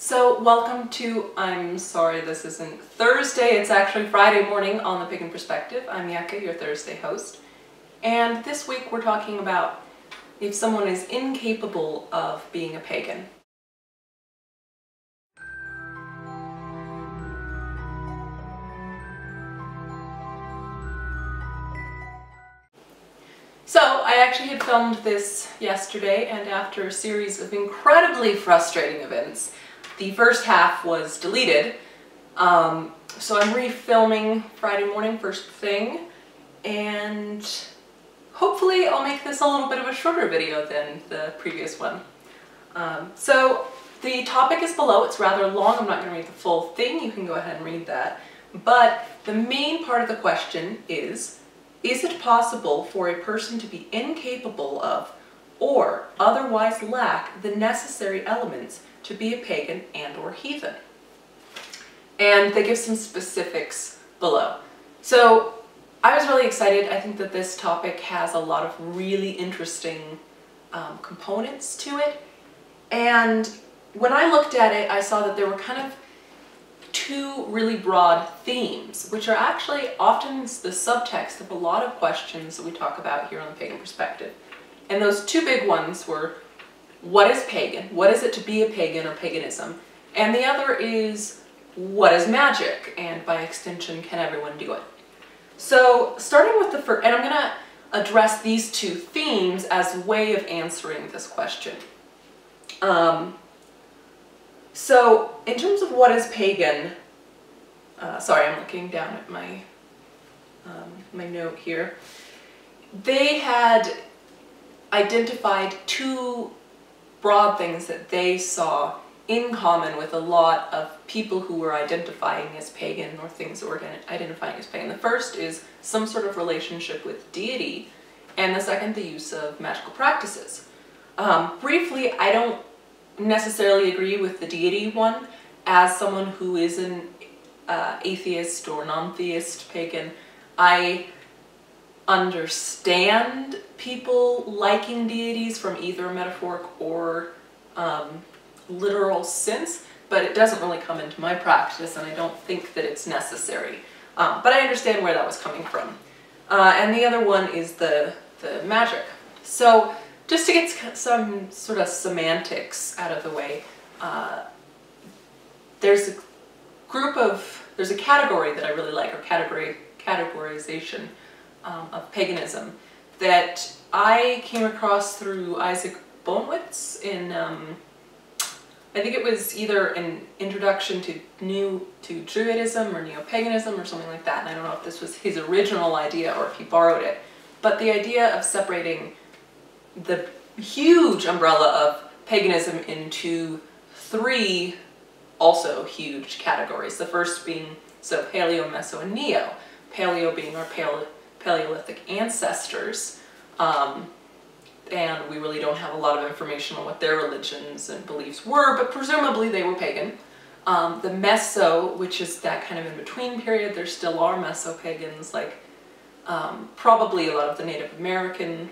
So welcome to, I'm sorry this isn't Thursday, it's actually Friday morning on the Pagan Perspective. I'm Yeka, your Thursday host. And this week we're talking about if someone is incapable of being a pagan. So I actually had filmed this yesterday, and after a series of incredibly frustrating events, the first half was deleted. So I'm refilming Friday morning first thing, and hopefully I'll make this a little bit of a shorter video than the previous one. So the topic is below. It's rather long. I'm not going to read the full thing. You can go ahead and read that. But the main part of the question is it possible for a person to be incapable of or otherwise lack the necessary elements to be a pagan and or heathen? And they give some specifics below. So I was really excited. I think that this topic has a lot of really interesting components to it. And when I looked at it, I saw that there were kind of two really broad themes, which are actually often the subtext of a lot of questions that we talk about here on the Pagan Perspective. And those two big ones were, what is pagan? What is it to be a pagan or paganism? And the other is, what is magic? And by extension, can everyone do it? So starting with the first, and I'm going to address these two themes as a way of answering this question. So in terms of what is pagan, sorry, I'm looking down at my, my note here. They had identified two broad things that they saw in common with a lot of people who were identifying as pagan or things that were identifying as pagan. The first is some sort of relationship with deity, and the second, the use of magical practices. Briefly, I don't necessarily agree with the deity one. As someone who is an atheist or non-theist pagan, I understand people liking deities from either a metaphoric or literal sense, but it doesn't really come into my practice, and I don't think that it's necessary. But I understand where that was coming from. And the other one is the magic. So just to get some sort of semantics out of the way, there's a category that I really like, or categorization of paganism, that I came across through Isaac Bonewitz in, I think it was either an introduction to Druidism or neo-paganism or something like that, and I don't know if this was his original idea or if he borrowed it, but the idea of separating the huge umbrella of paganism into three also huge categories. The first being, so Paleo, Meso, and Neo. Paleo being our Paleolithic ancestors, and we really don't have a lot of information on what their religions and beliefs were, but presumably they were pagan. The Meso, which is that kind of in-between period, there still are Meso-pagans, like probably a lot of the Native American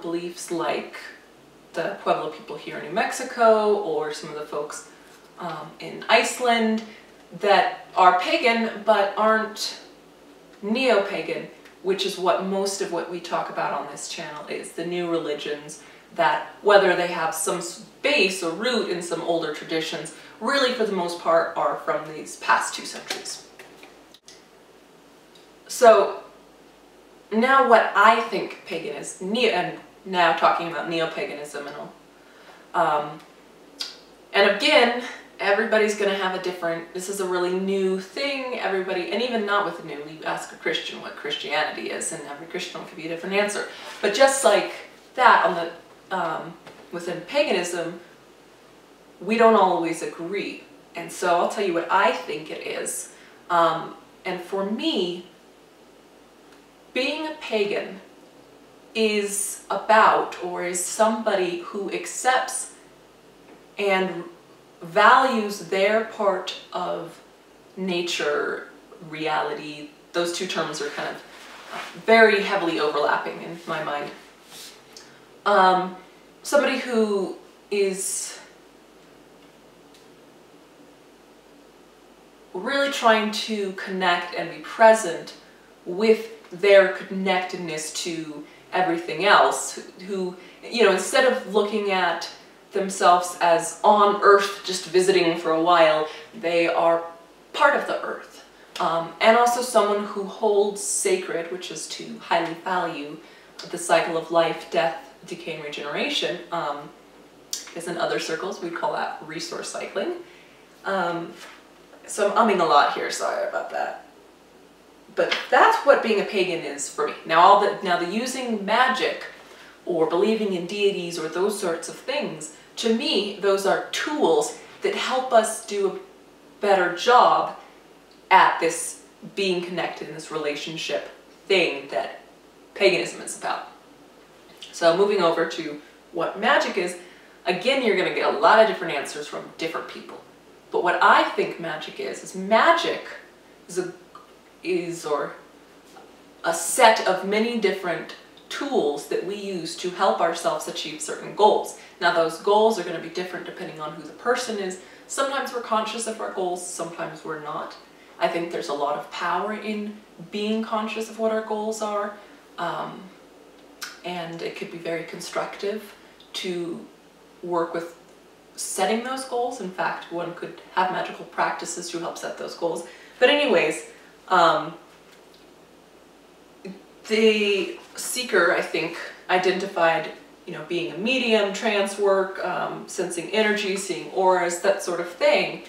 beliefs, like the Pueblo people here in New Mexico, or some of the folks in Iceland that are pagan but aren't neo-pagan, which is what most of what we talk about on this channel is, the new religions that, whether they have some base or root in some older traditions, really for the most part are from these past 2 centuries. So now what I think pagan is, and now talking about neo-paganism and all. And again, everybody's going to have a different, this is a really new thing, everybody, and even not with the new, you ask a Christian what Christianity is, and every Christian could be a different answer. But just like that, on the, within paganism, we don't always agree. And so I'll tell you what I think it is. And for me, being a pagan is about, or is somebody who accepts and values their part of nature, reality. Those two terms are kind of very heavily overlapping in my mind. Somebody who is really trying to connect and be present with their connectedness to everything else, who, you know, instead of looking at themselves as on Earth just visiting for a while, they are part of the Earth. And also someone who holds sacred, which is to highly value the cycle of life, death, decay, and regeneration. As in other circles, we call that resource cycling. So I'm umming a lot here, sorry about that. But that's what being a pagan is for me. Now the using magic or believing in deities or those sorts of things, to me, those are tools that help us do a better job at this being connected in this relationship thing that paganism is about. So moving over to what magic is, again, you're going to get a lot of different answers from different people. But what I think magic is magic is a set of many different tools that we use to help ourselves achieve certain goals. Now those goals are going to be different depending on who the person is. Sometimes we're conscious of our goals, sometimes we're not. I think there's a lot of power in being conscious of what our goals are, and it could be very constructive to work with setting those goals. In fact, one could have magical practices to help set those goals. But anyways, the seeker, I think, identified, you know, being a medium, trance work, sensing energy, seeing auras, that sort of thing,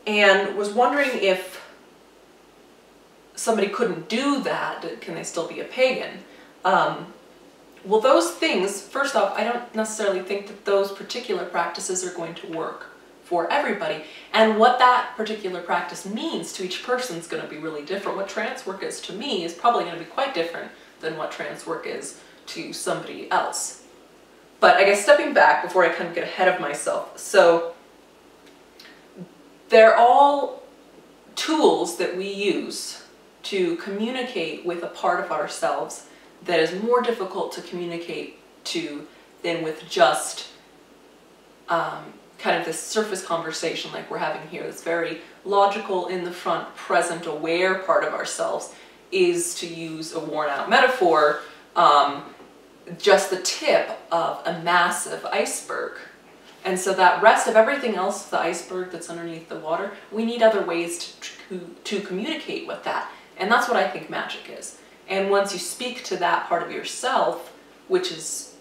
and was wondering if somebody couldn't do that, can they still be a pagan? Well, those things, first off, I don't necessarily think that those particular practices are going to work for everybody. And what that particular practice means to each person is going to be really different. What trance work is to me is probably going to be quite different than what trance work is to somebody else. But I guess stepping back before I kind of get ahead of myself, so they're all tools that we use to communicate with a part of ourselves that is more difficult to communicate to than with just kind of this surface conversation like we're having here. That's very logical, in the front, present, aware part of ourselves is, to use a worn out metaphor, just the tip of a massive iceberg. And so that rest of everything else, the iceberg that's underneath the water, we need other ways to communicate with that. And that's what I think magic is. And once you speak to that part of yourself, which is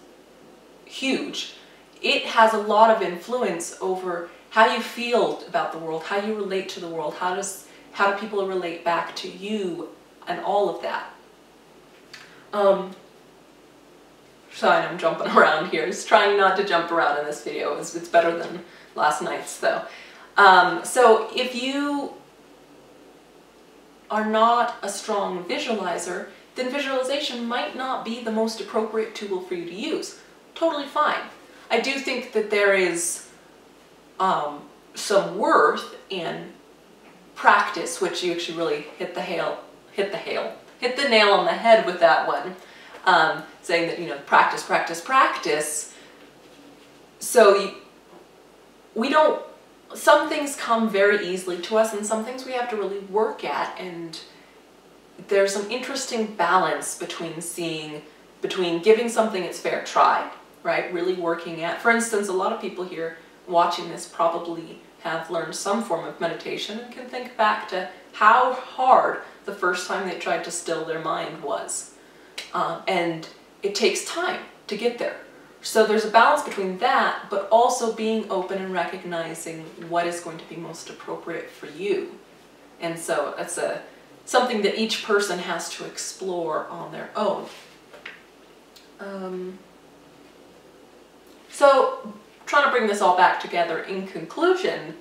huge, it has a lot of influence over how you feel about the world, how you relate to the world, how do people relate back to you, and all of that. Sorry, I'm jumping around here. Just trying not to jump around in this video. It's better than last night's, though. So if you are not a strong visualizer, then visualization might not be the most appropriate tool for you to use. Totally fine. I do think that there is some worth in practice, which you actually really hit the nail on the head with that one, saying that, you know, practice, practice, practice. So some things come very easily to us, and some things we have to really work at, and there's some interesting balance between giving something its fair try, right? Really working at, for instance, a lot of people here watching this probably have learned some form of meditation and can think back to how hard the first time they tried to still their mind was. And it takes time to get there. So there's a balance between that, but also being open and recognizing what is going to be most appropriate for you. And so that's something that each person has to explore on their own. So trying to bring this all back together, in conclusion,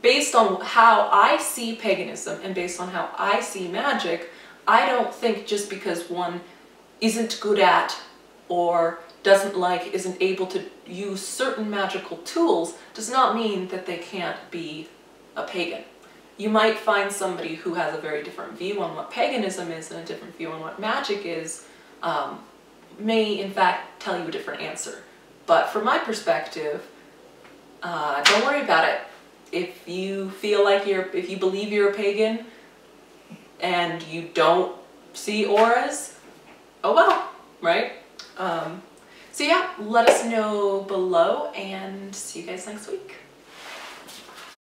based on how I see paganism and based on how I see magic, I don't think just because one isn't good at or doesn't like, isn't able to use certain magical tools, does not mean that they can't be a pagan. You might find somebody who has a very different view on what paganism is and a different view on what magic is, may in fact tell you a different answer. But from my perspective, don't worry about it. if you feel like if you believe you're a pagan and you don't see auras, oh well, right? So yeah, let us know below and see you guys next week.